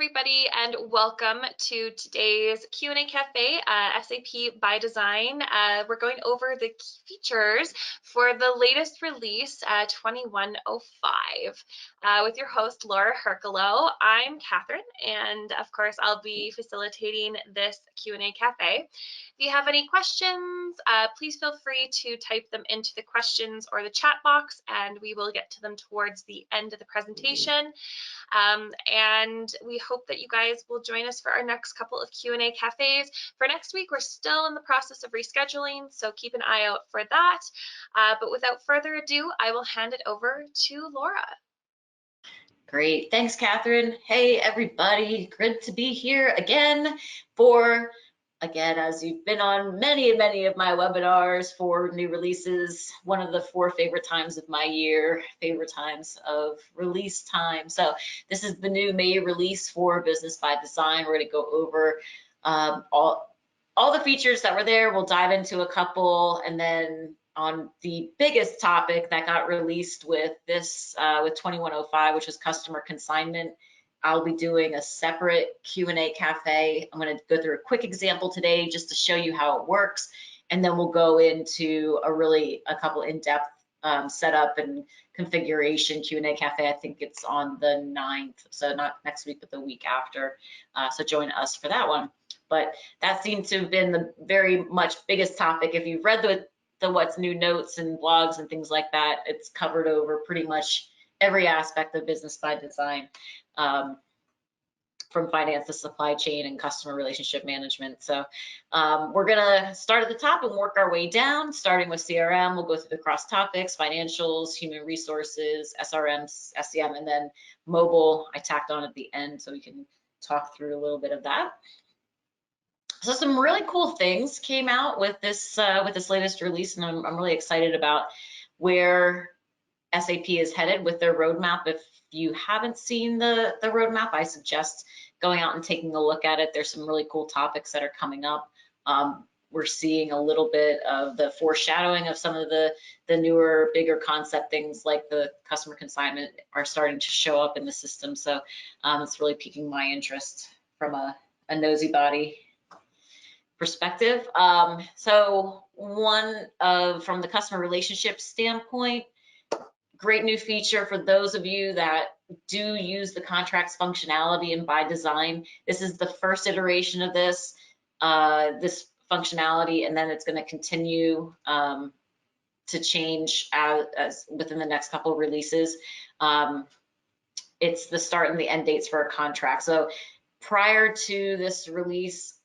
everybody, and welcome to today's Q&A Cafe, SAP by Design. We're going over the key features for the latest release, 2105, with your host, Laura Herculo. I'm Catherine, and of course, I'll be facilitating this Q&A Cafe. If you have any questions, please feel free to type them into the questions or the chat box, and we will get to them towards the end of the presentation. And we hope that you guys will join us for our next couple of Q&A cafes. For next week, we're still in the process of rescheduling, so keep an eye out for that. But without further ado, I will hand it over to Laura. Great, thanks, Catherine. Hey, everybody, good to be here again for, as you've been on many of my webinars for new releases, one of the 4 favorite times of my year, favorite times of release time. So this is the new May release for Business by Design. We're going to go over all the features that were there. We'll dive into a couple, and then on the biggest topic that got released with this, with 2105, which was customer consignment, I'll be doing a separate Q&A cafe. I'm going to go through a quick example today just to show you how it works, and then we'll go into a couple in-depth setup and configuration Q&A cafe. I think it's on the 9th, so not next week, but the week after. So join us for that one. But that seems to have been the very much biggest topic. If you've read the what's new notes and blogs and things like that, it's covered over pretty much every aspect of Business by Design, from finance to supply chain and customer relationship management. So we're gonna start at the top and work our way down, starting with CRM. We'll go through the cross topics, financials, human resources, SRM, SCM, and then mobile I tacked on at the end so we can talk through a little bit of that. So some really cool things came out with this latest release, and I'm really excited about where SAP is headed with their roadmap. If you haven't seen the roadmap, I suggest going out and taking a look at it. There's some really cool topics that are coming up. We're seeing a little bit of the foreshadowing of some of the newer, bigger concept things like the customer consignment are starting to show up in the system. So it's really piquing my interest from a nosy body perspective. So from the customer relationship standpoint, great new feature for those of you that do use the contracts functionality in ByDesign. This is the first iteration of this functionality, and then it's going to continue to change as within the next couple of releases. It's the start and the end dates for a contract. So prior to this release,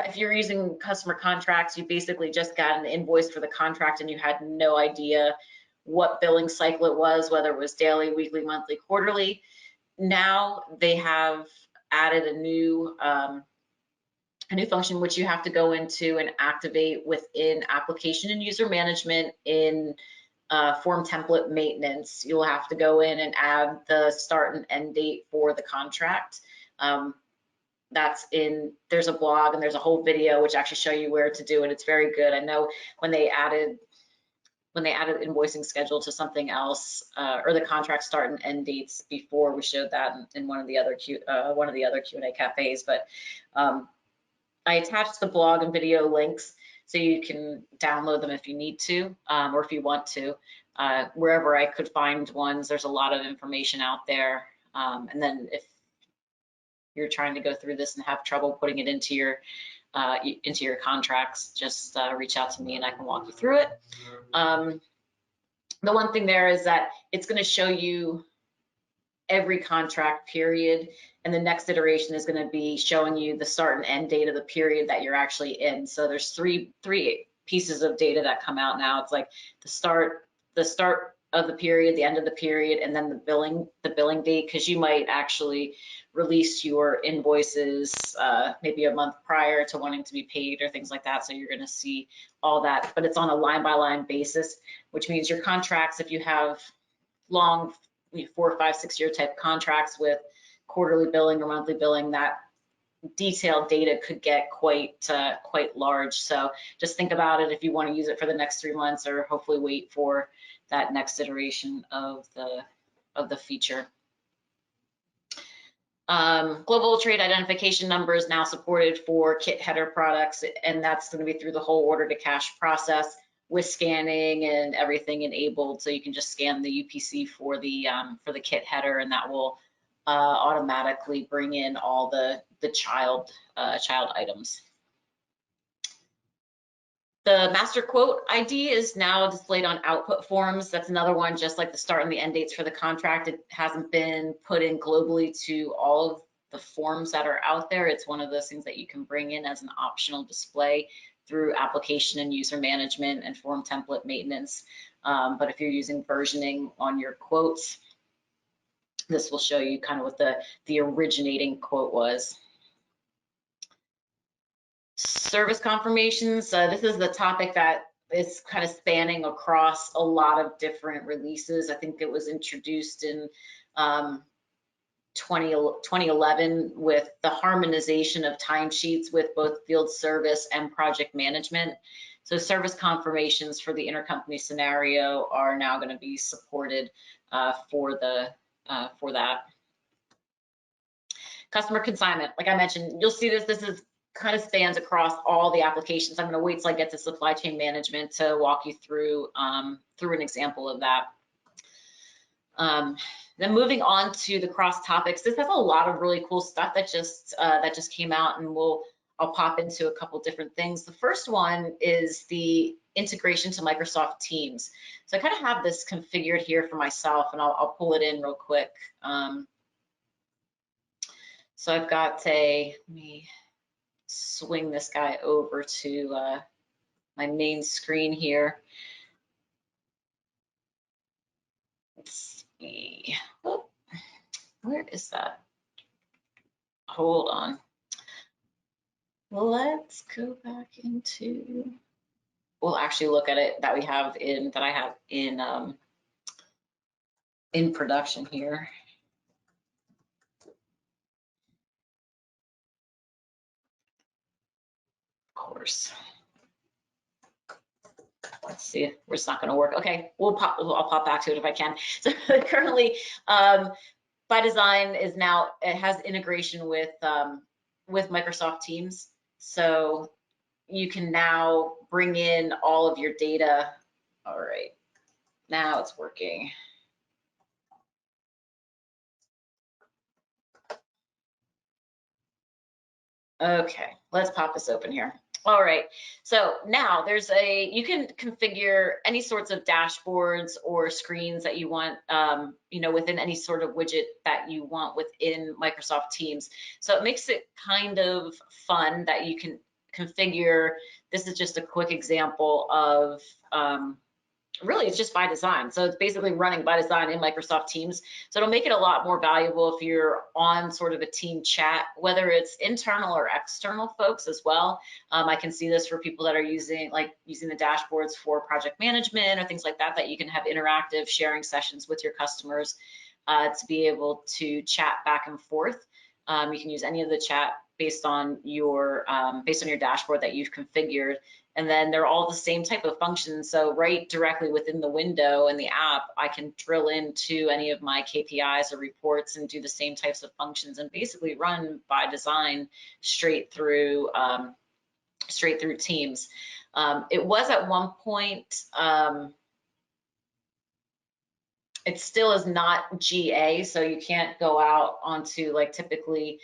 if you're using customer contracts, you basically just got an invoice for the contract and you had no idea what billing cycle it was, whether it was daily, weekly, monthly, quarterly. Now they have added a new function which you have to go into and activate within application and user management in form template maintenance. You'll have to go in and add the start and end date for the contract. There's a blog and there's a whole video which actually show you where to do it. It's very good. I know when they added invoicing schedule to something else, or the contract start and end dates before, we showed that in one of the other Q&A cafes. But I attached the blog and video links so you can download them if you need to, or if you want to. Wherever I could find ones, there's a lot of information out there. And then if you're trying to go through this and have trouble putting it into your contracts, just reach out to me and I can walk you through it. The one thing there is that it's going to show you every contract period, and the next iteration is going to be showing you the start and end date of the period that you're actually in. So there's three pieces of data that come out now. It's like the start of the period, the end of the period, and then the billing date, because you might actually release your invoices maybe a month prior to wanting to be paid or things like that. So you're going to see all that, but it's on a line-by-line basis, which means your contracts, if you have long 4, 5, 6 year type contracts with quarterly billing or monthly billing, that detailed data could get quite large. So just think about it if you want to use it for the next 3 months, or hopefully wait for that next iteration of the feature. Global trade identification number is now supported for kit header products, and that's going to be through the whole order to cash process with scanning and everything enabled. So you can just scan the UPC for the kit header, and that will automatically bring in all the child items. The master quote ID is now displayed on output forms. That's another one, just like the start and the end dates for the contract. It hasn't been put in globally to all of the forms that are out there. It's one of those things that you can bring in as an optional display through application and user management and form template maintenance. But if you're using versioning on your quotes, this will show you kind of what the originating quote was. Service confirmations, this is the topic that is kind of spanning across a lot of different releases. I think it was introduced in 2011 with the harmonization of timesheets with both field service and project management. So service confirmations for the intercompany scenario are now going to be supported for that. Customer consignment, like I mentioned, you'll see this is kind of spans across all the applications. I'm going to wait till I get to supply chain management to walk you through through an example of that. Then moving on to the cross topics, this has a lot of really cool stuff that just came out, and I'll pop into a couple different things. The first one is the integration to Microsoft Teams. So I kind of have this configured here for myself, and I'll pull it in real quick. So I've got let me swing this guy over to my main screen here. Let's see. Oh, where is that? Hold on. Let's go back into. We'll actually look at it that I have in production here. Of course. Let's see, it's not going to work. Okay, I'll pop back to it if I can. So currently, ByDesign is now, it has integration with Microsoft Teams. So you can now bring in all of your data. All right, now it's working. Okay, let's pop this open here. All right, so now you can configure any sorts of dashboards or screens that you want, within any sort of widget that you want within Microsoft Teams. So it makes it kind of fun that you can configure. This is just a quick example of, really, it's just ByDesign. So it's basically running ByDesign in Microsoft Teams. So it'll make it a lot more valuable if you're on sort of a team chat, whether it's internal or external folks as well. I can see this for people that are using the dashboards for project management or things like that, that you can have interactive sharing sessions with your customers to be able to chat back and forth. You can use any of the chat based on your dashboard that you've configured. And then they're all the same type of functions. So right directly within the window in the app, I can drill into any of my KPIs or reports and do the same types of functions and basically run ByDesign straight through Teams. It was at one point, it still is not GA, so you can't go out onto, like, typically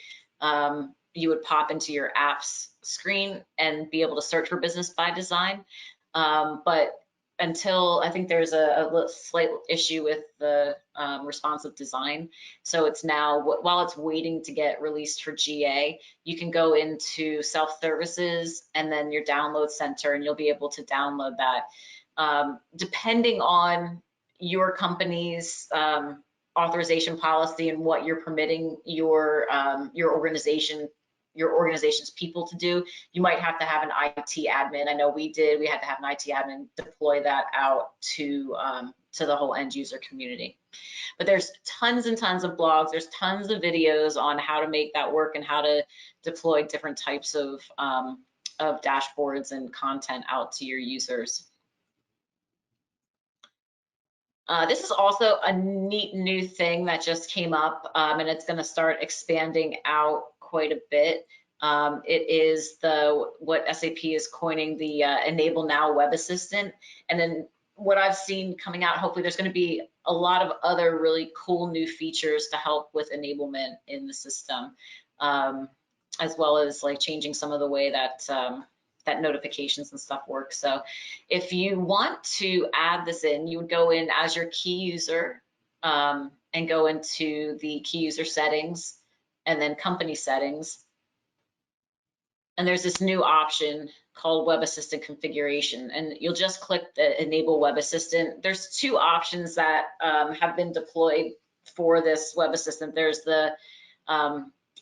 you would pop into your apps screen and be able to search for business by design. But until, I think there's a slight issue with the responsive design. So it's now, while it's waiting to get released for GA, you can go into self-services and then your download center, and you'll be able to download that. Depending on your company's authorization policy and what you're permitting your organization's people to do, you might have to have an IT admin. I know we had to have an IT admin deploy that out to the whole end user community. But there's tons and tons of blogs, there's tons of videos on how to make that work and how to deploy different types of dashboards and content out to your users. This is also a neat new thing that just came up, and it's going to start expanding out quite a bit. It is what SAP is coining the Enable Now web assistant. And then what I've seen coming out, hopefully there's going to be a lot of other really cool new features to help with enablement in the system, as well as like changing some of the way that that notifications and stuff work. So if you want to add this in, you would go in as your key user and go into the key user settings and then company settings. And there's this new option called Web Assistant Configuration, and you'll just click the Enable Web Assistant. There's two options that have been deployed for this Web Assistant. There's the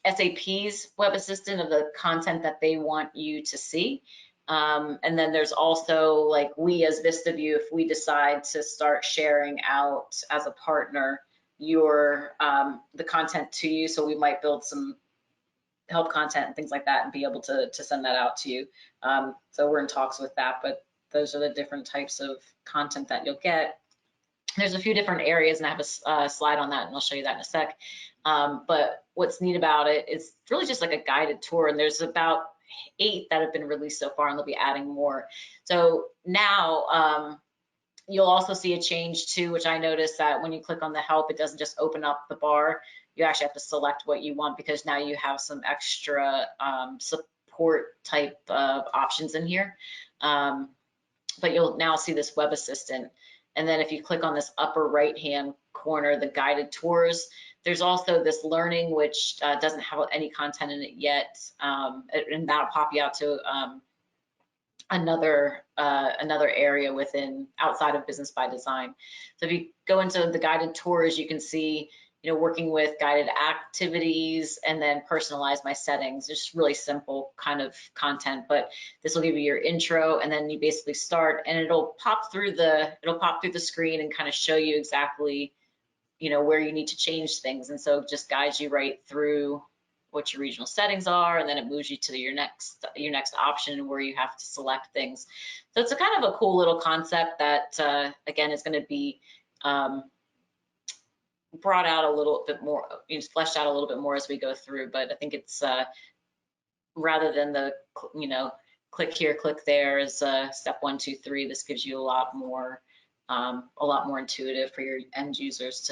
SAP's Web Assistant of the content that they want you to see. And then there's also like we as VistaView, if we decide to start sharing out as a partner your the content to you. So we might build some help content and things like that and be able to send that out to you. So we're in talks with that, but those are the different types of content that you'll get. There's a few different areas, and I have a slide on that, and I'll show you that in a sec. But what's neat about it is really just like a guided tour, and there's about 8 that have been released so far, and they'll be adding more. So now you'll also see a change too, which I noticed that when you click on the help, it doesn't just open up the bar. You actually have to select what you want, because now you have some extra support type of options in here. But you'll now see this web assistant. And then if you click on this upper right-hand corner, the guided tours, there's also this learning, which doesn't have any content in it yet. And that'll pop you out to another area within outside of Business by Design. So if you go into the guided tours, you can see, working with guided activities and then personalize my settings. Just really simple kind of content, but this will give you your intro, and then you basically start, and it'll pop through the screen and kind of show you exactly, where you need to change things. And so it just guides you right through what your regional settings are, and then it moves you to your next option where you have to select things. So it's a kind of a cool little concept that again is going to be brought out a little bit more, fleshed out a little bit more as we go through. But I think it's rather than the click here, click there is step 1, 2, 3. This gives you a lot more intuitive for your end users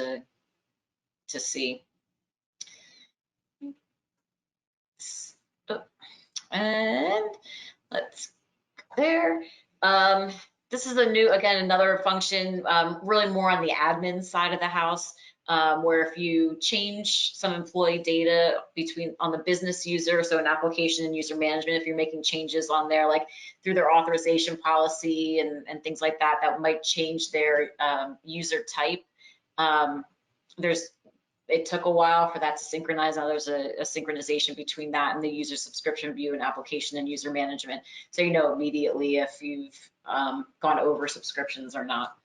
to see. And let's there. This is another function, really more on the admin side of the house, where if you change some employee data on the business user, so an application and user management, if you're making changes on there, like through their authorization policy and things like that, that might change their user type. It took a while for that to synchronize. Now there's a synchronization between that and the user subscription view and application and user management. So you know immediately if you've gone over subscriptions or not.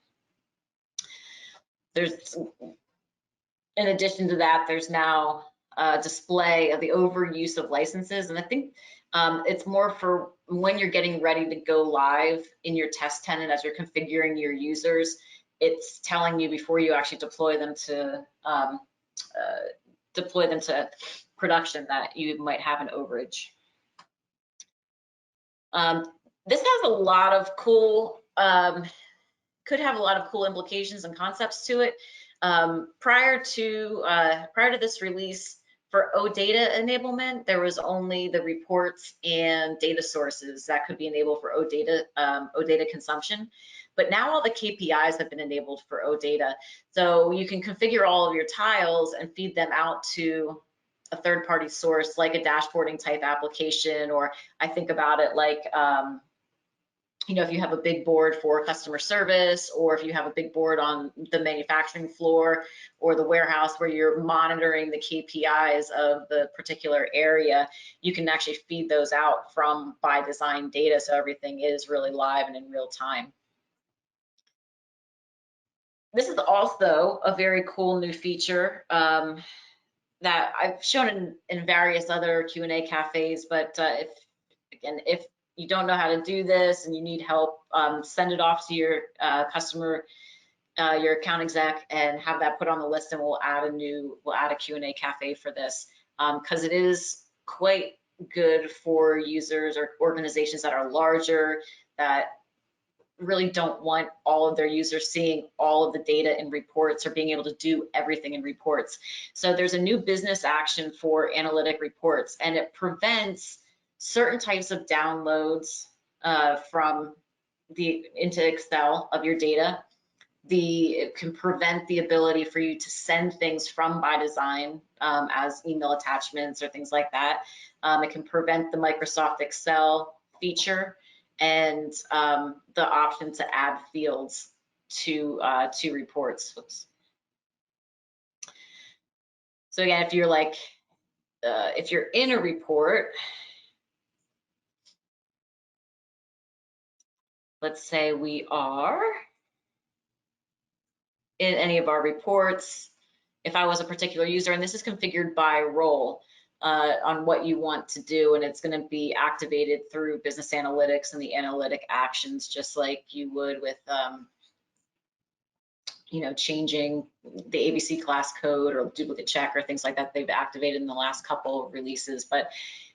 In addition to that, there's now a display of the overuse of licenses. And I think it's more for when you're getting ready to go live in your test tenant as you're configuring your users. It's telling you before you actually deploy them to production that you might have an overage. This has a lot of cool, could have a lot of cool implications and concepts to it. Prior to this release, for OData enablement, there was only the reports and data sources that could be enabled for OData consumption. But now all the KPIs have been enabled for OData. So you can configure all of your tiles and feed them out to a third-party source, like a dashboarding type application, or I think about it like, if you have a big board for customer service, or if you have a big board on the manufacturing floor or the warehouse where you're monitoring the KPIs of the particular area, you can actually feed those out from ByDesign data, so everything is really live and in real time. This is also a very cool new feature that I've shown in various other Q&A cafes, but if you don't know how to do this and you need help, send it off to your customer your account exec and have that put on the list, and we'll add a Q&A cafe for this, because it is quite good for users or organizations that are larger, that really don't want all of their users seeing all of the data in reports or being able to do everything in reports. So there's a new business action for analytic reports, and it prevents certain types of downloads into Excel of your data. It can prevent the ability for you to send things from ByDesign as email attachments or things like that. It can prevent the Microsoft Excel feature and the option to add fields to reports. Oops. So again, if you're if you're in a report, let's say we are in any of our reports, if I was a particular user, and this is configured by role on what you want to do, and it's going to be activated through business analytics and the analytic actions, just like you would with changing the ABC class code or duplicate check or things like that. They've activated in the last couple of releases. But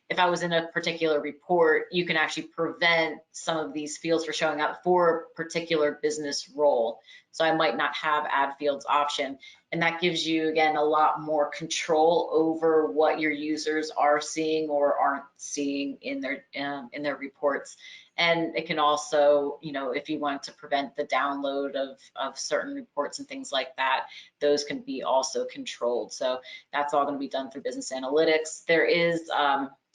if I was in a particular report, you can actually prevent some of these fields from showing up for a particular business role. So I might not have add fields option. And that gives you, again, a lot more control over what your users are seeing or aren't seeing in their reports. And it can also, if you want to prevent the download of certain reports and things like that, those can be also controlled. So that's all going to be done through business analytics. There is,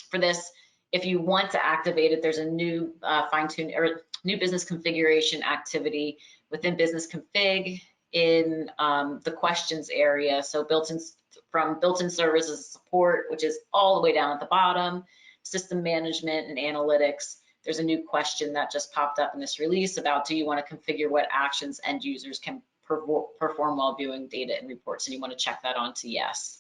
for this, if you want to activate it, there's a new fine-tune or new business configuration activity within business config in the questions area. So from built-in services support, which is all the way down at the bottom, system management and analytics. There's a new question that just popped up in this release about, do you want to configure what actions end users can perform while viewing data and reports? And you want to check that on to yes.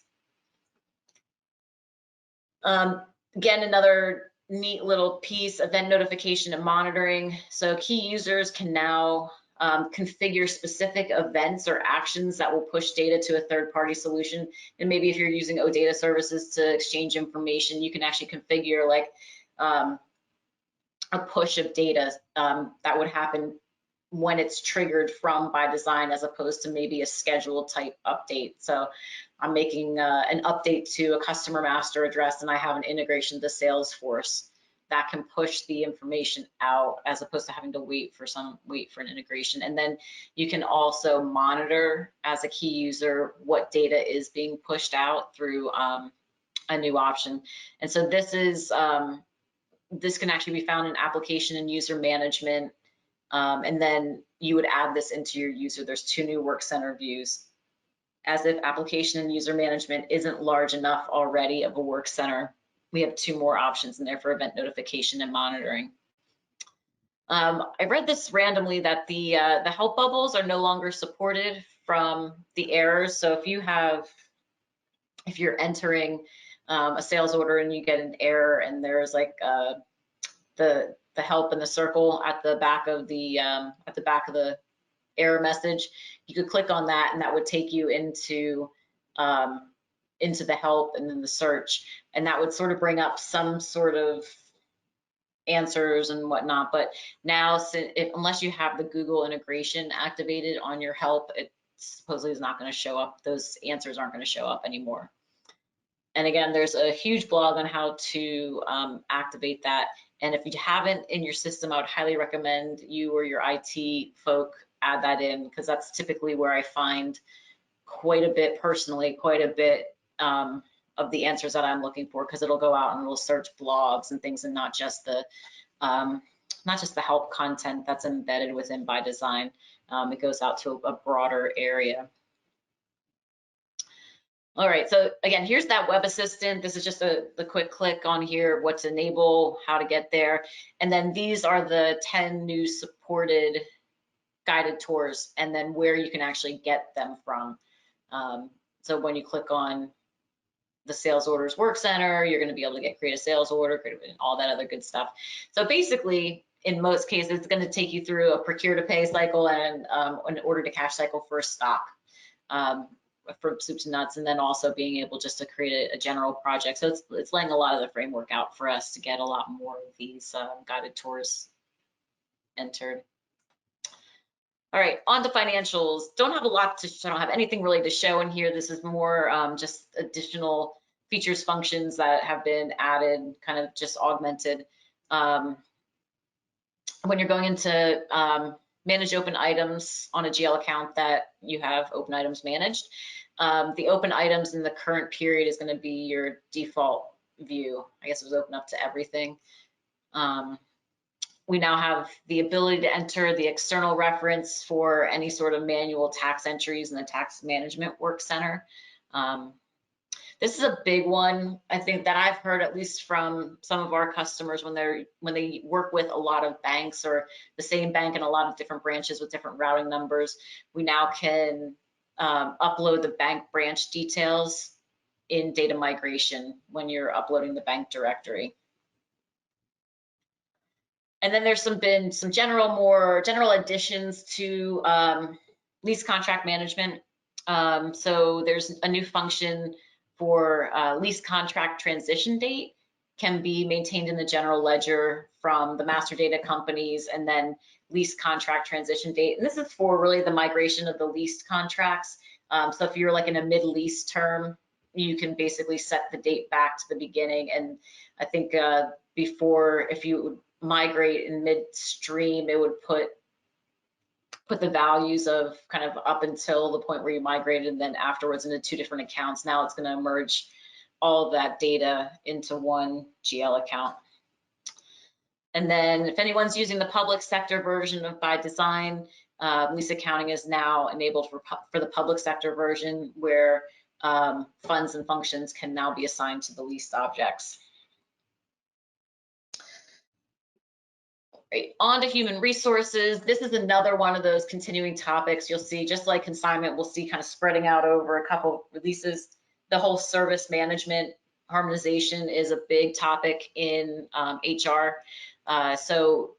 Again, another neat little piece, event notification and monitoring. So key users can now configure specific events or actions that will push data to a third-party solution. And maybe if you're using OData services to exchange information, you can actually configure like a push of data that would happen when it's triggered from ByDesign, as opposed to maybe a scheduled type update. So I'm making an update to a customer master address, and I have an integration to Salesforce that can push the information out, as opposed to having to wait for an integration. And then you can also monitor as a key user what data is being pushed out through a new option. And so this can actually be found in application and user management. And then you would add this into your user. There's two new work center views. As if application and user management isn't large enough already of a work center, we have two more options in there for event notification and monitoring. I read this randomly that the help bubbles are no longer supported from the errors. So if you're entering a sales order and you get an error and there's like the help in the circle at the back of the error message, you could click on that and that would take you into the help and then the search, and that would sort of bring up some sort of answers and whatnot. But now, unless you have the Google integration activated on your help, it supposedly is not going to show up. Those answers aren't going to show up anymore. And again, there's a huge blog on how to activate that. And if you haven't in your system, I would highly recommend you or your IT folk add that in, because that's typically where I find quite a bit of the answers that I'm looking for, because it'll go out and it'll search blogs and things, and not just the help content that's embedded within ByDesign. It goes out to a broader area. All right, so again, here's that web assistant. This is just the quick click on here, what to enable, how to get there. And then these are the 10 new supported guided tours, and then where you can actually get them from. So when you click on the sales orders work center, you're going to be able to create a sales order, all that other good stuff. So basically, in most cases, it's going to take you through a procure to pay cycle and an order to cash cycle for a stock, from soup to nuts, and then also being able just to create a general project. So it's laying a lot of the framework out for us to get a lot more of these guided tours entered. All right, on to financials. Don't have a lot to, I don't have anything really to show in here. This is more just additional features, functions that have been added, kind of just augmented. When you're going into manage open items on a GL account that you have open items managed, the open items in the current period is going to be your default view. I guess it was open up to everything. We now have the ability to enter the external reference for any sort of manual tax entries in the tax management work center. This is a big one, I think, that I've heard, at least from some of our customers, when they work with a lot of banks or the same bank and a lot of different branches with different routing numbers. We now can upload the bank branch details in data migration when you're uploading the bank directory. And then there's been some more general additions to lease contract management. So there's a new function for lease contract transition date can be maintained in the general ledger from the master data companies, and then lease contract transition date. And this is for really the migration of the leased contracts. So if you're like in a mid-lease term, you can basically set the date back to the beginning. And I think before, if you would migrate in midstream, it would put the values of kind of up until the point where you migrated and then afterwards into two different accounts. Now it's going to merge all of that data into one GL account. And then if anyone's using the public sector version of ByDesign, lease accounting is now enabled for the public sector version, where funds and functions can now be assigned to the leased objects. Right, on to human resources. This is another one of those continuing topics. You'll see, just like consignment, we'll see kind of spreading out over a couple of releases. The whole service management harmonization is a big topic in HR. So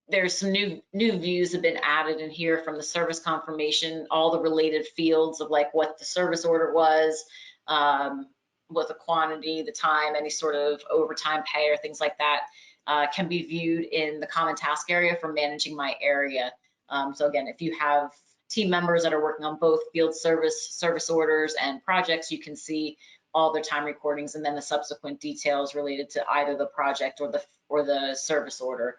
there's some new views have been added in here from the service confirmation, all the related fields of like what the service order was, what the quantity, the time, any sort of overtime pay or things like that. Can be viewed in the common task area for managing my area. So again, if you have team members that are working on both field service orders and projects, you can see all their time recordings and then the subsequent details related to either the project or the service order.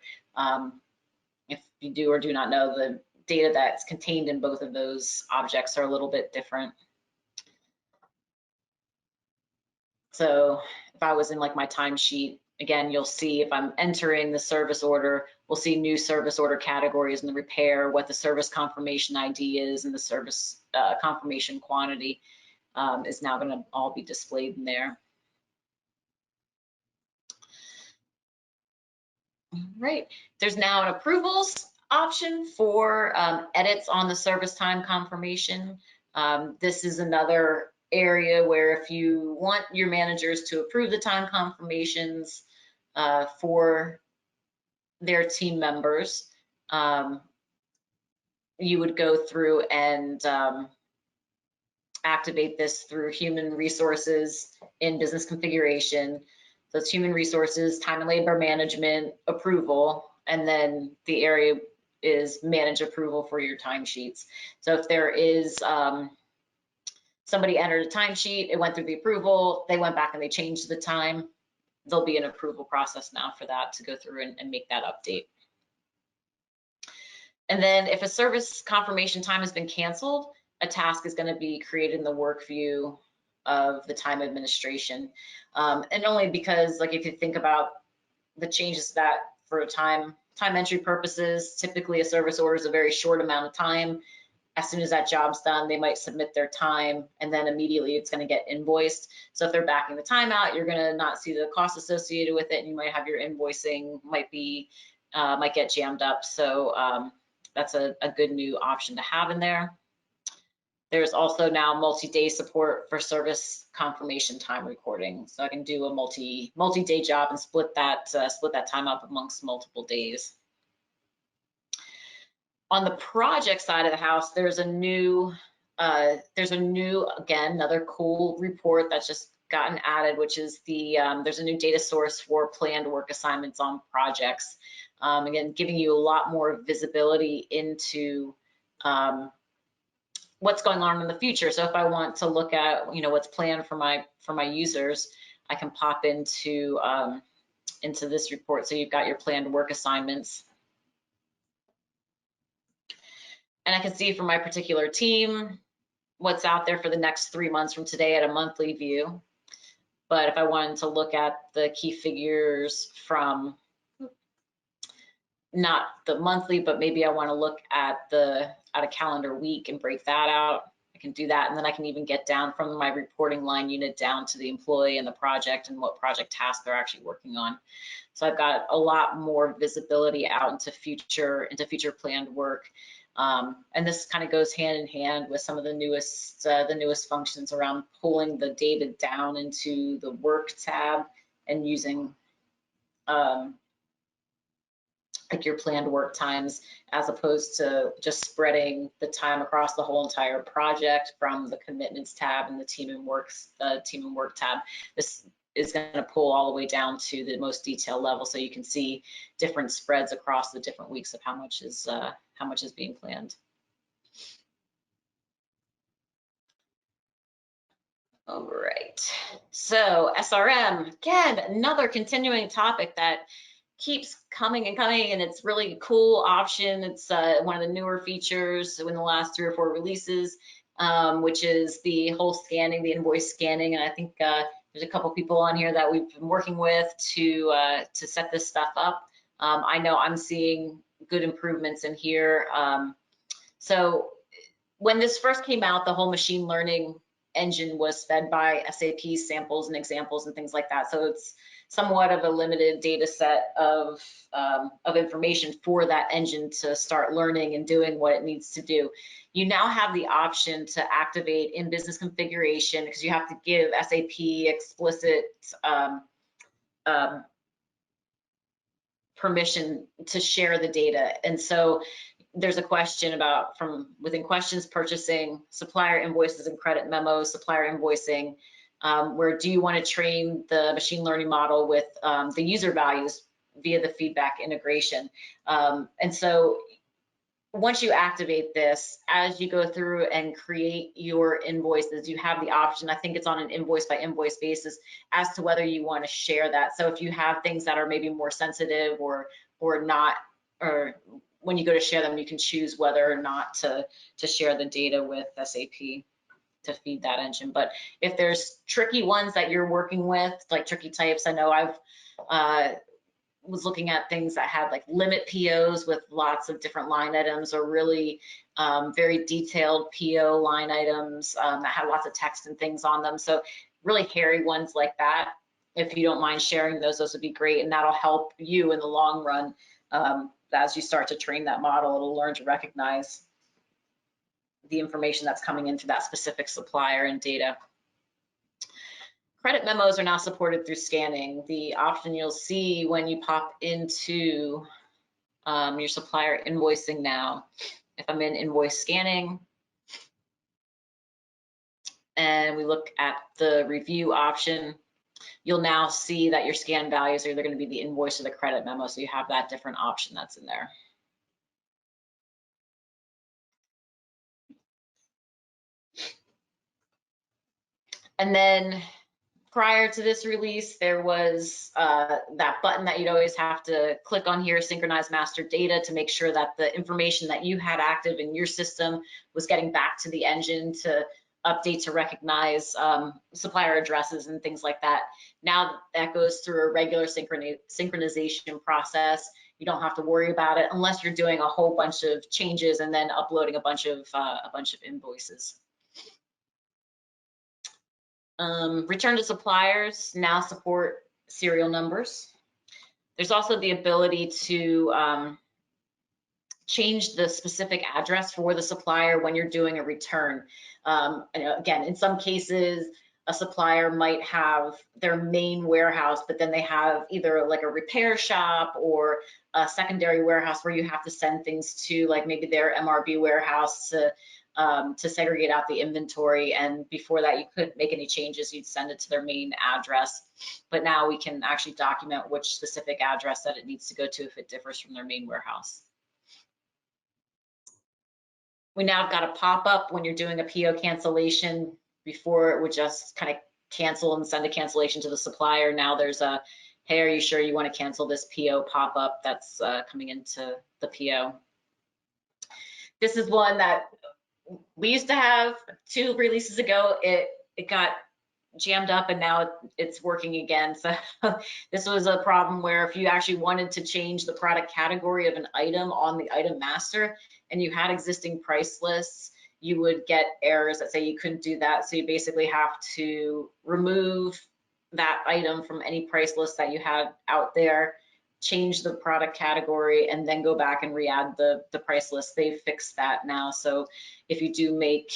If you do or do not know, the data that's contained in both of those objects are a little bit different. So if I was in like my timesheet, again, you'll see if I'm entering the service order, we'll see new service order categories in the repair, what the service confirmation ID is, and the service confirmation quantity is now going to all be displayed in there. All right, there's now an approvals option for edits on the service time confirmation. This is another area where if you want your managers to approve the time confirmations for their team members, you would go through and activate this through human resources in business configuration. So it's human resources, time and labor management, approval, and then the area is manage approval for your timesheets. So if there is somebody entered a timesheet, it went through the approval, they went back and they changed the time, there'll be an approval process now for that to go through and make that update. And then if a service confirmation time has been canceled, a task is going to be created in the work view of the time administration. And only because, like, if you think about the changes that for time entry purposes, typically a service order is a very short amount of time. As soon as that job's done, they might submit their time and then immediately it's going to get invoiced. So if they're backing the time out, you're going to not see the cost associated with it, and you might have your invoicing might get jammed up. So that's a good new option to have in there. There's also now multi-day support for service confirmation time recording. So I can do a multi-day job and split that time up amongst multiple days. On the project side of the house, there's a new, again, another cool report that's just gotten added, which is there's a new data source for planned work assignments on projects. Again, giving you a lot more visibility into what's going on in the future. So if I want to look at, what's planned for my users, I can pop into this report. So you've got your planned work assignments. And I can see for my particular team, what's out there for the next 3 months from today at a monthly view. But if I wanted to look at the key figures from not the monthly, but maybe I want to look at a calendar week and break that out, I can do that. And then I can even get down from my reporting line unit down to the employee and the project and what project task they're actually working on. So I've got a lot more visibility out into future planned work. And this kind of goes hand in hand with some of the newest functions around pulling the data down into the work tab and using like your planned work times, as opposed to just spreading the time across the whole entire project from the commitments tab and the team and work tab. This is going to pull all the way down to the most detailed level, so you can see different spreads across the different weeks of how much is being planned. All right, so SRM, again, another continuing topic that keeps coming and coming, and it's really a cool option. It's one of the newer features in the last 3 or 4 releases, which is the whole scanning, the invoice scanning. And I think there's a couple people on here that we've been working with to set this stuff up. I know I'm seeing good improvements in here. So when this first came out, the whole machine learning engine was fed by SAP samples and examples and things like that. So it's somewhat of a limited data set of information for that engine to start learning and doing what it needs to do. You now have the option to activate in business configuration, because you have to give SAP explicit permission to share the data. And so there's a question about, from within questions, purchasing, supplier invoices and credit memos, supplier invoicing, where do you want to train the machine learning model with the user values via the feedback integration. And so once you activate this, as you go through and create your invoices, you have the option, I think it's on an invoice by invoice basis, as to whether you want to share that. So if you have things that are maybe more sensitive or not, or when you go to share them, you can choose whether or not to share the data with SAP to feed that engine. But if there's tricky ones that you're working with, like tricky types, I know I've was looking at things that had like limit POs with lots of different line items, or really very detailed PO line items that had lots of text and things on them. So really hairy ones like that, if you don't mind sharing those would be great, and that'll help you in the long run. As you start to train that model, it'll learn to recognize the information that's coming into that specific supplier and data. Credit memos are now supported through scanning. The option you'll see when you pop into your supplier invoicing now, if I'm in invoice scanning and we look at the review option, you'll now see that your scan values are either going to be the invoice or the credit memo, so you have that different option that's in there. And then prior to this release, there was that button that you'd always have to click on here, synchronize master data, to make sure that the information that you had active in your system was getting back to the engine to update, to recognize supplier addresses and things like that. Now that goes through a regular synchronization process. You don't have to worry about it unless you're doing a whole bunch of changes and then uploading a bunch of invoices. Return to suppliers now support serial numbers. There's also the ability to change the specific address for the supplier when you're doing a return. And again, in some cases, a supplier might have their main warehouse, but then they have either like a repair shop or a secondary warehouse where you have to send things to, like maybe their MRB warehouse to segregate out the inventory. And before that, you couldn't make any changes. You'd send it to their main address. But now we can actually document which specific address that it needs to go to if it differs from their main warehouse. We now have got a pop-up when you're doing a PO cancellation. Before it would just kind of cancel and send a cancellation to the supplier. Now there's a, hey, are you sure you want to cancel this PO pop-up that's coming into the PO. This is one that we used to have 2 releases ago. It got jammed up and now it's working again. So this was a problem where if you actually wanted to change the product category of an item on the item master and you had existing price lists, you would get errors that say you couldn't do that. So you basically have to remove that item from any price list that you had out there, change the product category, and then go back and re-add the price list. They've fixed that now. So if you do make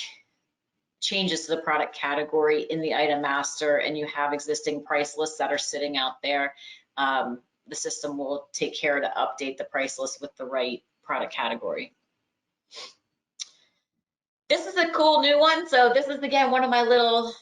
changes to the product category in the item master and you have existing price lists that are sitting out there, the system will take care to update the price list with the right product category. This is a cool new one. So this is, again, one of my little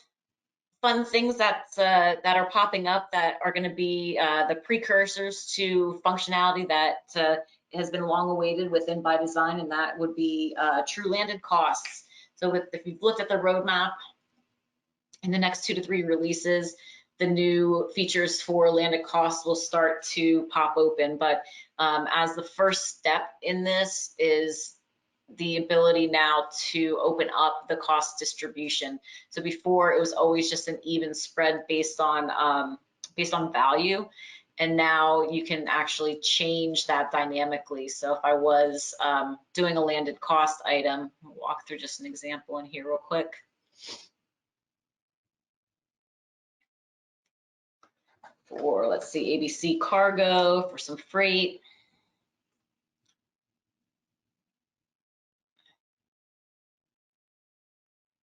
fun things that are popping up that are going to be the precursors to functionality that has been long awaited within ByDesign, and that would be true landed costs. So if you've looked at the roadmap, in the next 2 to 3 releases, the new features for landed costs will start to pop open. But as the first step in this is the ability now to open up the cost distribution. So before it was always just an even spread based on value, and now you can actually change that dynamically. So if I was doing a landed cost item, I'll walk through just an example in here real quick. For, let's see, ABC cargo for some freight.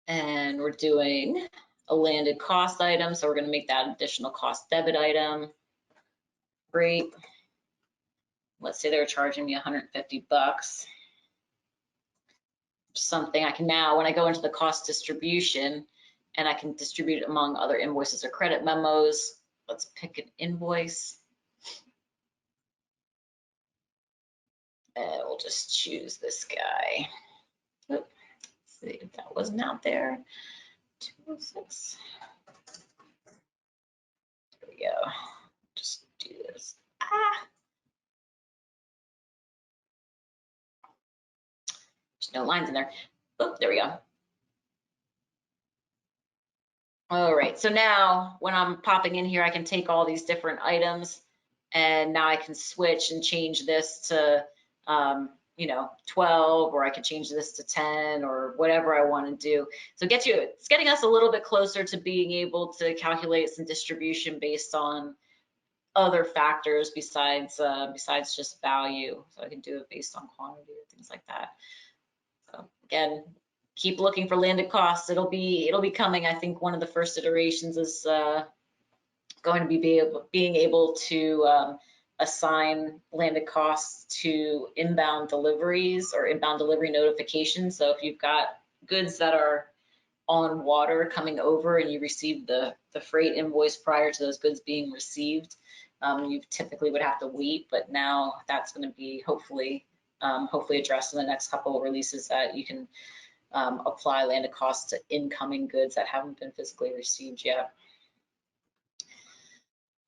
And we're doing a landed cost item, so we're going to make that additional cost debit item. Great. Let's say they're charging me 150 bucks. Something I can now, when I go into the cost distribution, and I can distribute it among other invoices or credit memos. Let's pick an invoice. And we'll just choose this guy. Let's see if that wasn't out there. 206. There we go. Just do this. There's no lines in there. Oh, there we go. All right, so now when I'm popping in here, I can take all these different items and now I can switch and change this to, you know, 12, or I could change this to 10 or whatever I want to do. So it's getting us a little bit closer to being able to calculate some distribution based on other factors besides just value. So I can do it based on quantity or things like that. So again, keep looking for landed costs. It'll be coming. I think one of the first iterations is going to be being able to assign landed costs to inbound deliveries or inbound delivery notifications. So if you've got goods that are on water coming over and you receive the freight invoice prior to those goods being received, you typically would have to wait, but now that's going to be hopefully addressed in the next couple of releases, that you can apply landed costs to incoming goods that haven't been physically received yet.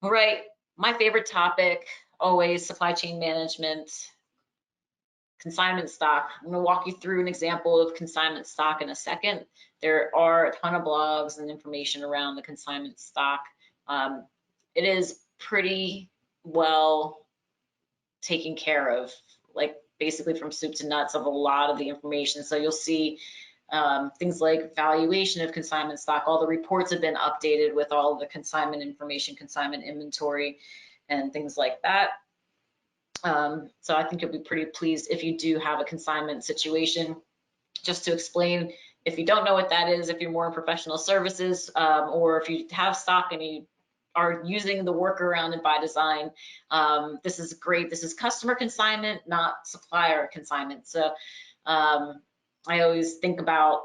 All right, my favorite topic, always supply chain management, consignment stock. I'm going to walk you through an example of consignment stock in a second. There are a ton of blogs and information around the consignment stock. It is pretty well taken care of, like basically from soup to nuts of a lot of the information. So you'll see things like valuation of consignment stock. All the reports have been updated with all of the consignment information, consignment inventory, and things like that. So I think you'll be pretty pleased if you do have a consignment situation. Just to explain, if you don't know what that is, if you're more in professional services, or if you have stock and you are using the workaround in ByDesign, this is great. This is customer consignment, not supplier consignment. So I always think about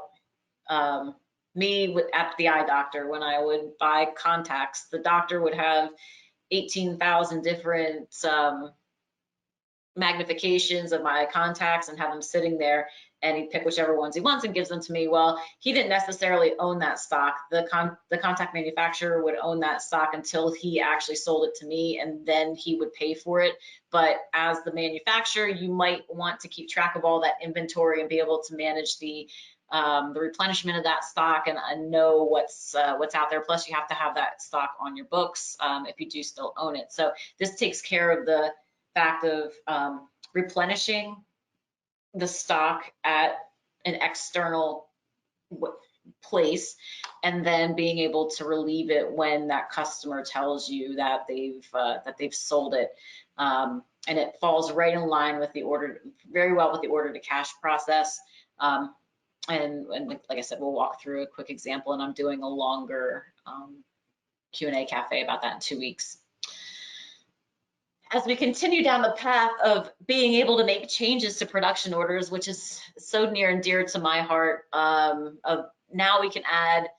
me at the eye doctor. When I would buy contacts, the doctor would have 18,000 different magnifications of my contacts and have them sitting there, and he'd pick whichever ones he wants and gives them to me. Well, he didn't necessarily own that stock. The contact manufacturer would own that stock until he actually sold it to me, and then he would pay for it. But as the manufacturer, you might want to keep track of all that inventory and be able to manage the replenishment of that stock and know what's out there. Plus, you have to have that stock on your books if you do still own it. So this takes care of the fact of replenishing the stock at an external place, and then being able to relieve it when that customer tells you that they've sold it. And it falls right in line with the order, very well with the order to cash process. And like I said, we'll walk through a quick example, and I'm doing a longer Q&A cafe about that in 2 weeks. As we continue down the path of being able to make changes to production orders, which is so near and dear to my heart, of now we can add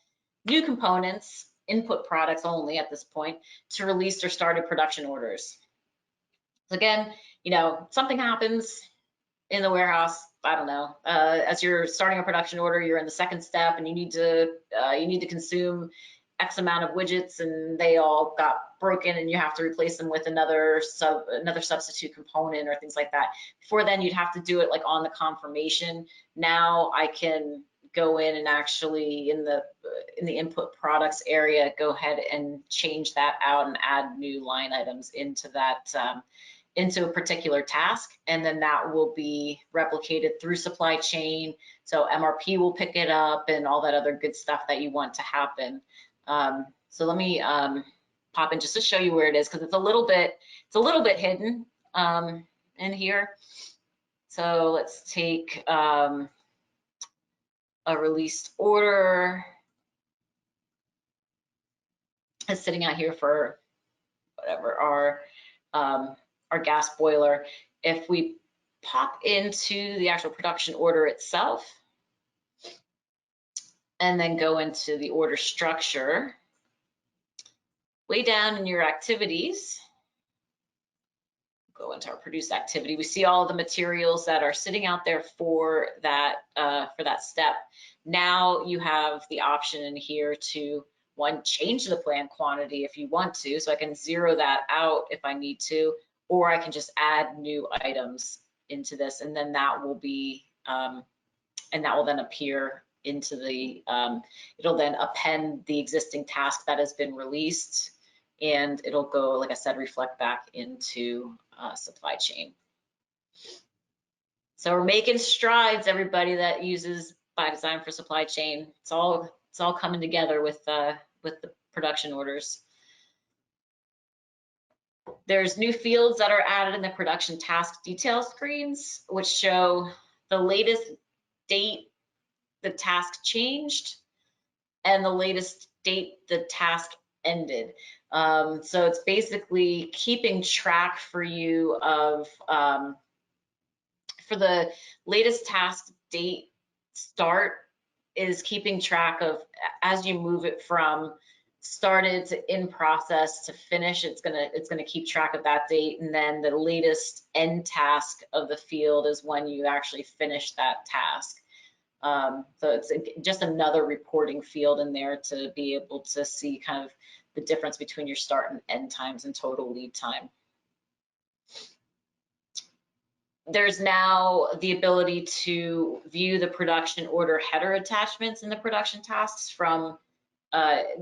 new components, input products only at this point, to released or started production orders. So again, something happens in the warehouse, I don't know, as you're starting a production order, you're in the second step and you need to consume X amount of widgets, and they all got broken and you have to replace them with another substitute component or things like that. Before then, you'd have to do it like on the confirmation. Now I can go in and actually in the input products area, go ahead and change that out and add new line items into that into a particular task, and then that will be replicated through supply chain. So MRP will pick it up and all that other good stuff that you want to happen. So let me pop in just to show you where it is, because it's a little bit hidden in here. So let's take a released order. It's sitting out here for whatever our gas boiler. If we pop into the actual production order itself and then go into the order structure, way down in your activities, go into our produce activity, we see all the materials that are sitting out there for that step. Now you have the option in here to change the planned quantity if you want to, so I can zero that out if I need to, or I can just add new items into this, and then that will be and that will then appear into the it'll then append the existing task that has been released, and it'll go, like I said, reflect back into supply chain. So we're making strides, everybody that uses ByDesign for supply chain. It's all coming together with the production orders. There's new fields that are added in the production task detail screens, which show the latest date the task changed and the latest date the task ended. So it's basically keeping track for you of, for the latest task date start is keeping track of, as you move it from started to in process to finish, it's gonna keep track of that date, and then the latest end task of the field is when you actually finish that task. So it's just another reporting field in there to be able to see kind of the difference between your start and end times and total lead time. There's now the ability to view the production order header attachments in the production tasks from,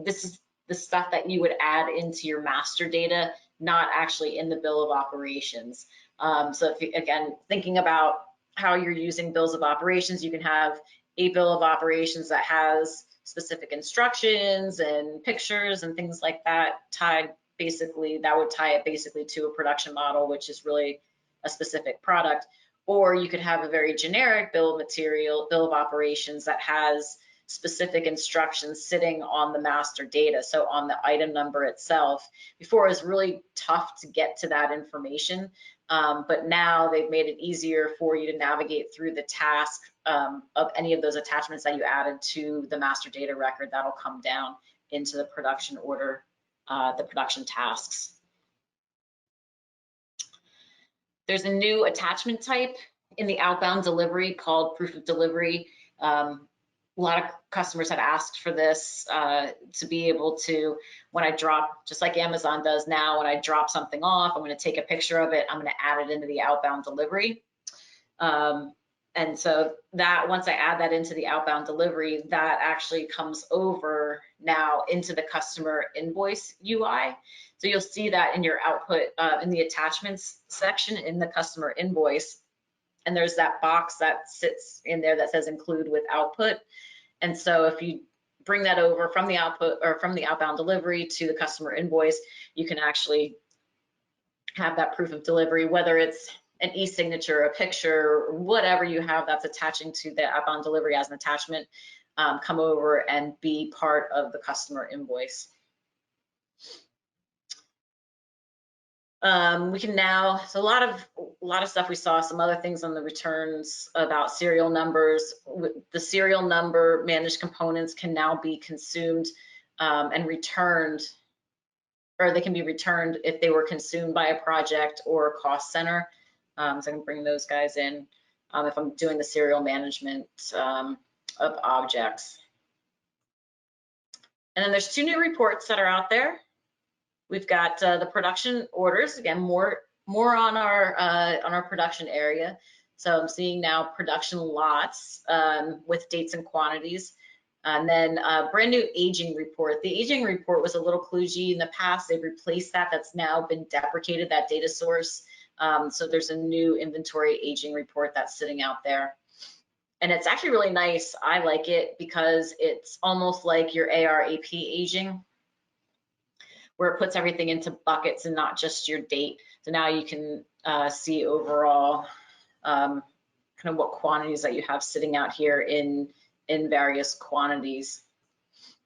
this is the stuff that you would add into your master data, not actually in the bill of operations. So if you, again, thinking about how you're using bills of operations, you can have a bill of operations that has specific instructions and pictures and things like that tied, basically, that would tie it basically to a production model, which is really a specific product, or you could have a very generic bill of operations that has specific instructions sitting on the master data, so on the item number itself. Before, it was really tough to get to that information, but now they've made it easier for you to navigate through the task of any of those attachments that you added to the master data record. That'll come down into the production order, the production tasks. There's a new attachment type in the outbound delivery called proof of delivery. A lot of customers had asked for this to be able to, when I drop, just like Amazon does now, when I drop something off, I'm going to take a picture of it, I'm going to add it into the outbound delivery. And so that, once I add that into the outbound delivery, that actually comes over now into the customer invoice UI. So you'll see that in your output, in the attachments section in the customer invoice. And there's that box that sits in there that says include with output. And so if you bring that over from the output or from the outbound delivery to the customer invoice, you can actually have that proof of delivery, whether it's an e-signature, a picture, whatever you have that's attaching to the outbound delivery as an attachment, come over and be part of the customer invoice. We can now, so a lot of stuff we saw, some other things on the returns about serial numbers. The serial number managed components can now be consumed and returned, or they can be returned if they were consumed by a project or a cost center. So I can bring those guys in if I'm doing the serial management of objects. And then there's 2 new reports that are out there. We've got the production orders, again, more on our production area. So I'm seeing now production lots with dates and quantities. And then a brand new aging report. The aging report was a little kludgy in the past. They've replaced that. That's now been deprecated, that data source. So there's a new inventory aging report that's sitting out there. And it's actually really nice. I like it because it's almost like your AR AP aging, where it puts everything into buckets and not just your date. So now you can see overall kind of what quantities that you have sitting out here in various quantities.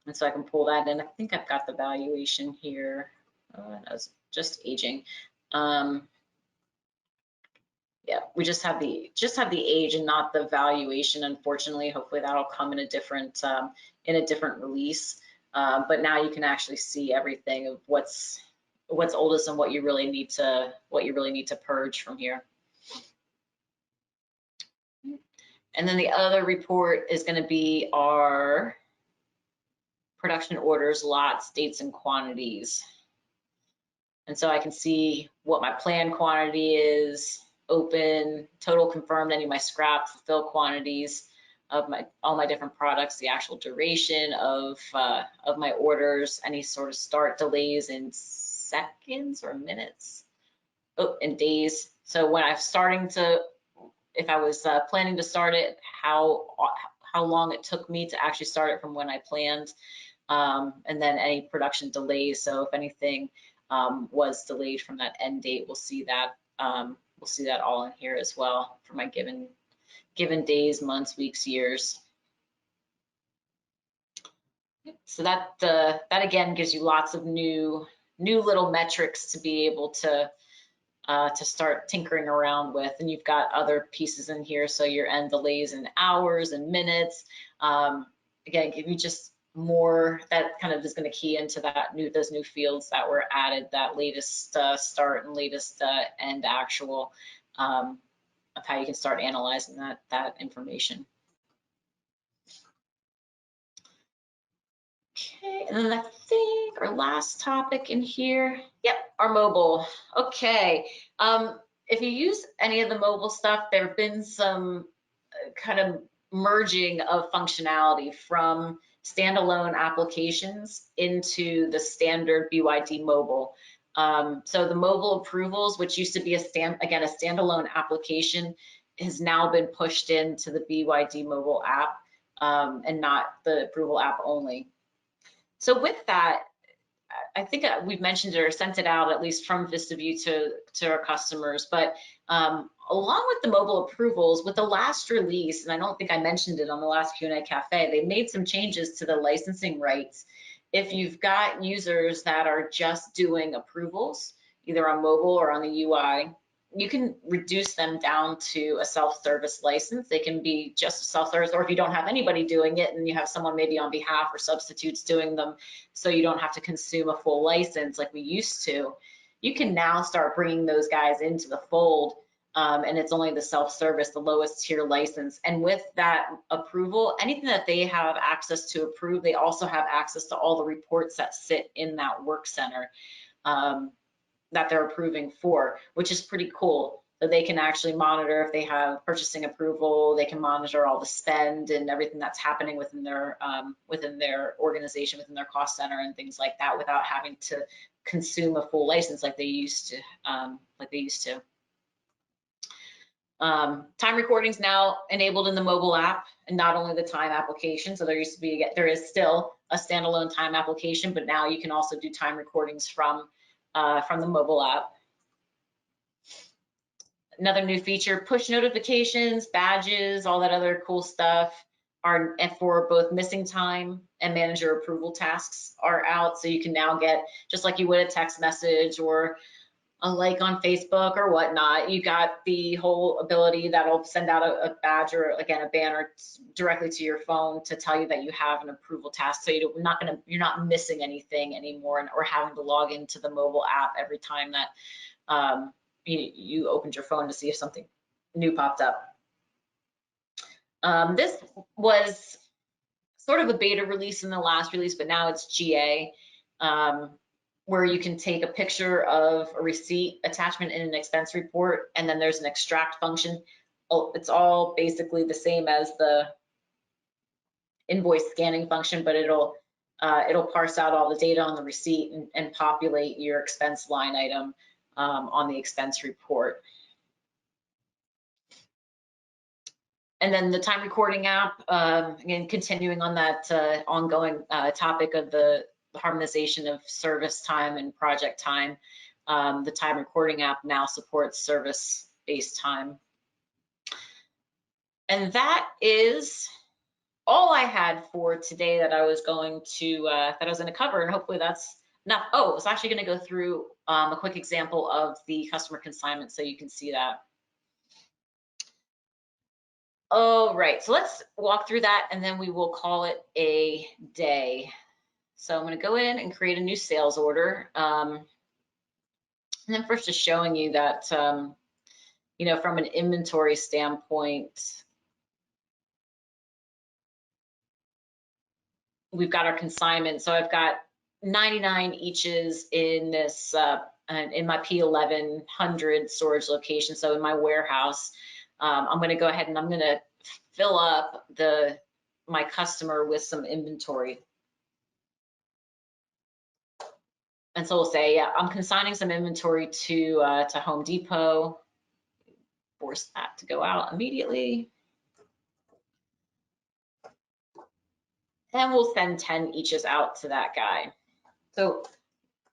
And so I can pull that in. I think I've got the valuation here. That's just aging. Yeah, we just have the age and not the valuation, unfortunately. Hopefully that'll come in a different release. But now you can actually see everything of what's oldest and what you really need to purge from here. And then the other report is going to be our production orders, lots, dates, and quantities. And so I can see what my planned quantity is, open, total confirmed, any of my scrap, fulfill quantities of all my different products, the actual duration of my orders, any sort of start delays in seconds or minutes, in days. So when I'm starting to, if I was planning to start it, how long it took me to actually start it from when I planned, and then any production delays. So if anything was delayed from that end date, we'll see that all in here as well for my given days, months, weeks, years. So that again gives you lots of new little metrics to be able to start tinkering around with. And you've got other pieces in here, so your end delays in hours and minutes. Again, give you just more, that kind of is going to key into those new fields that were added, that latest start and latest end actual, of how you can start analyzing that information. Okay, and then I think our last topic in here, yep, our mobile. Okay, if you use any of the mobile stuff, there have been some kind of merging of functionality from standalone applications into the standard BYD mobile. So the mobile approvals, which used to be a standalone application, has now been pushed into the BYD mobile app, and not the approval app only. So with that, I think we've mentioned it or sent it out at least from VistaView to our customers, but along with the mobile approvals, with the last release, and I don't think I mentioned it on the last Q&A Cafe, they made some changes to the licensing rights. If you've got users that are just doing approvals, either on mobile or on the UI, you can reduce them down to a self-service license. They can be just self-service, or if you don't have anybody doing it and you have someone maybe on behalf or substitutes doing them, so you don't have to consume a full license like we used to, you can now start bringing those guys into the fold. And it's only the self-service, the lowest tier license. And with that approval, anything that they have access to approve, they also have access to all the reports that sit in that work center that they're approving for, which is pretty cool. So they can actually monitor if they have purchasing approval, they can monitor all the spend and everything that's happening within their organization, within their cost center and things like that, without having to consume a full license like they used to. Time recordings now enabled in the mobile app, and not only the time application. So there is still a standalone time application, but now you can also do time recordings from the mobile app. Another new feature, push notifications, badges, all that other cool stuff are for both missing time and manager approval tasks are out. So you can now get, just like you would a text message or a like on Facebook or whatnot, you got the whole ability that'll send out a badge or, again, a banner directly to your phone to tell you that you have an approval task. So you're not missing anything anymore, or having to log into the mobile app every time that you opened your phone to see if something new popped up. This was sort of a beta release in the last release, but now it's GA. Where you can take a picture of a receipt attachment in an expense report, and then there's an extract function. It's all basically the same as the invoice scanning function, but it'll parse out all the data on the receipt and populate your expense line item on the expense report. And then the time recording app, again, continuing on that ongoing topic of the harmonization of service time and project time. The time recording app now supports service-based time. And that is all I had for today that I was going to cover, and hopefully that's enough. Oh, I was actually going to go through a quick example of the customer consignment so you can see that. All right, so let's walk through that and then we will call it a day. So I'm going to go in and create a new sales order. And then first just showing you that, you know, from an inventory standpoint, we've got our consignment. So I've got 99 eaches in this, in my P1100 storage location. So in my warehouse, I'm going to go ahead and I'm going to fill up my customer with some inventory. And so we'll say, yeah, I'm consigning some inventory to Home Depot. Force that to go out immediately. And we'll send 10 eaches out to that guy. So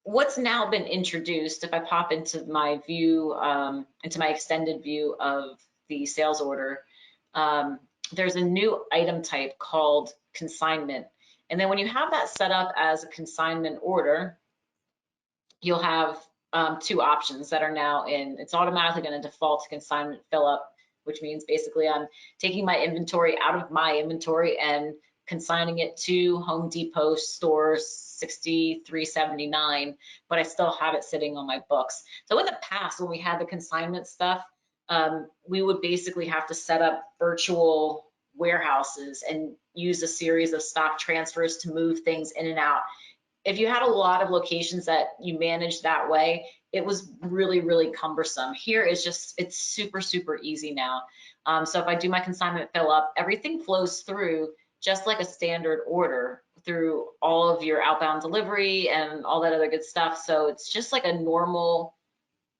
what's now been introduced, if I pop into my view, into my extended view of the sales order, there's a new item type called consignment. And then when you have that set up as a consignment order, you'll have two options that are now in. It's automatically going to default to consignment fill up, which means basically I'm taking my inventory out of my inventory and consigning it to Home Depot store 6379, but I still have it sitting on my books. So in the past, when we had the consignment stuff, we would basically have to set up virtual warehouses and use a series of stock transfers to move things in and out. If you had a lot of locations that you managed that way, it was really, really cumbersome. Here it's super, super easy now. So if I do my consignment fill up, everything flows through just like a standard order through all of your outbound delivery and all that other good stuff. So it's just like a normal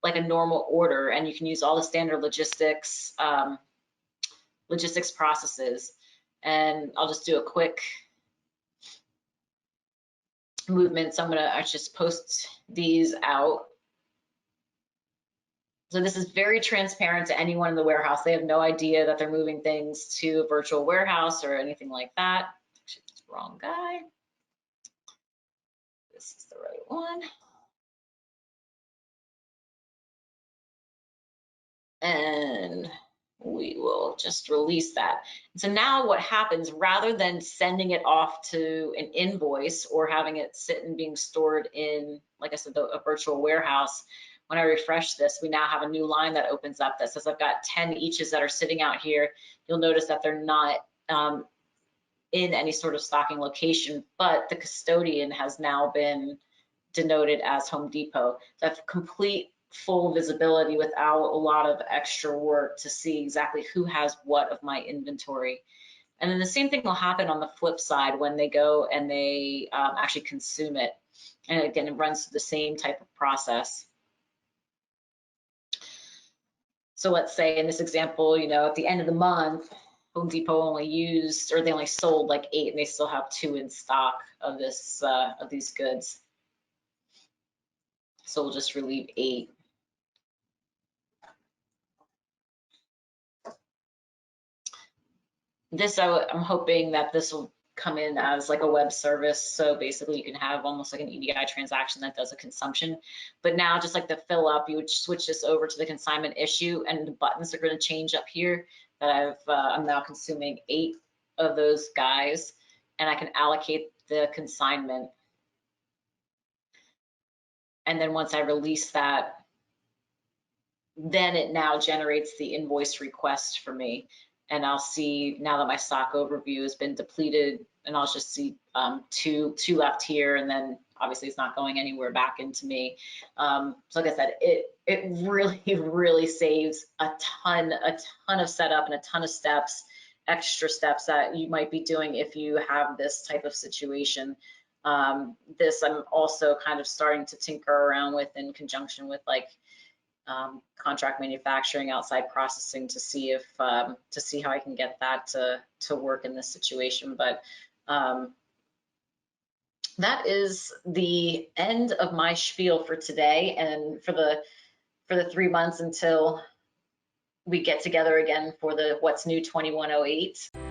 order, and you can use all the standard logistics processes. And I'll just do a quick movements. I'm gonna actually just post these out. So this is very transparent to anyone in the warehouse. They have no idea that they're moving things to a virtual warehouse or anything like that. Actually, it's the wrong guy. This is the right one. And we will just release that. So now what happens, rather than sending it off to an invoice or having it sit and being stored in, like I said, a virtual warehouse, when I refresh this, we now have a new line that opens up that says I've got 10 eaches that are sitting out here. You'll notice that they're not in any sort of stocking location, but the custodian has now been denoted as Home Depot. So I have complete full visibility without a lot of extra work to see exactly who has what of my inventory. And then the same thing will happen on the flip side when they go and they actually consume it. And again, it runs through the same type of process. So let's say in this example, you know, at the end of the month, Home Depot only used, or they only sold like 8 and they still have 2 in stock of this of these goods. So we'll just relieve 8. This, I'm hoping that this will come in as like a web service. So basically you can have almost like an EDI transaction that does a consumption. But now just like the fill up, you would switch this over to the consignment issue, and the buttons are going to change up here that I'm now consuming 8 of those guys, and I can allocate the consignment. And then once I release that, then it now generates the invoice request for me. And I'll see now that my stock overview has been depleted, and I'll just see two left here, and then obviously it's not going anywhere back into me. So like I said, it really saves a ton of setup and a ton of steps, extra steps that you might be doing if you have this type of situation. This I'm also kind of starting to tinker around with in conjunction with like contract manufacturing, outside processing, to see if to see how I can get that to work in this situation. But that is the end of my spiel for today, and for the 3 months until we get together again for the What's New 2108.